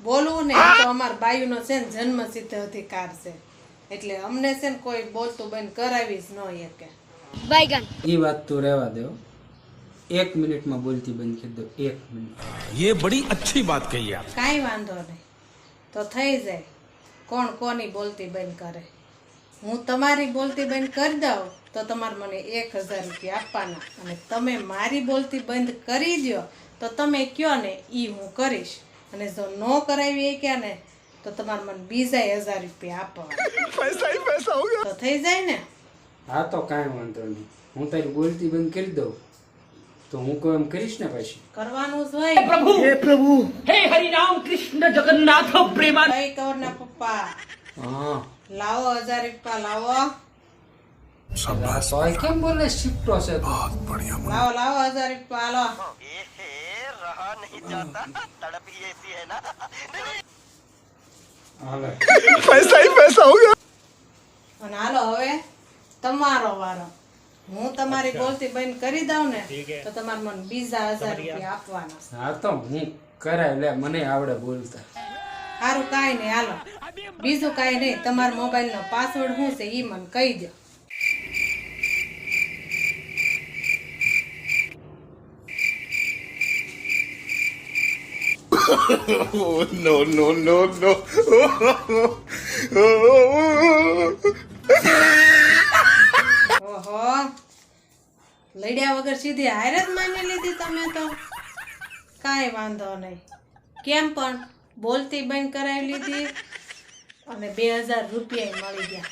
બોલવું ને તો અમાર બાયુનો છે ને જન્મસિદ્ધ અધિકાર છે, એટલે અમને છે ને કોઈ બોલતું બંધ કરાવી જ ન શકે. ये बात तो रहवा दो, 1 मिनट में बोलती बंद कर दो, 1 मिनट. ये बड़ी अच्छी बात कही आप. કાંઈ વાંધો નહીં, તો થઈ જાય. કોણ કોની બોલતી બંધ કરે? હું તમારી બોલતી બંધ કરી દઉં તો તમારે મને 1000 રૂપિયા આપવાના, અને તમે મારી બોલતી બંધ કરી દો તો તમે કયો ને એ હું કરીશ, અને જો ન કરાવી કે ને તો તમારે મને બીજા 1000 રૂપિયા આપવાના. તો થઈ જાય ને? हाँ तो कांई वांधो नहीं, हूँ तारी बोलती बंद कर दो तो हूँ को एम करीश ने पाछी કરવાનું જ હોય. प्रभु हे हरि राम कृष्ण जगन्नाथ प्रेमा કઈ કવરના પપ્પા हाँ લાવો 1000 રૂપિયા લાવો. तो आई केम बोले शिफ्ट से લાવો લાવો 1000 રૂપિયા હાલો. हाले અને હાલો હવે તમારો વારો. હું તમારી બોલતી બંધ કરી દઉં ને તો તમારે મને બીજા 1000 રૂપિયા આપવાના. हाँ तो हूँ कराय ले, मने आवड़े बोलता. સારું કાંઈ નહીં, હાલો બીજું કાંઈ નહીં. તમારા મોબાઈલનો પાસવર્ડ શું છે એ મને કહી દો. No, no, no, no. ઓહો, લડ્યા વગર સીધી હાર જ માની લીધી તમે તો. કાંઈ વાંધો નહીં. કેમ પણ બોલતી બંધ કરાવી લીધી અને 2000 રૂપિયા મળી ગયા.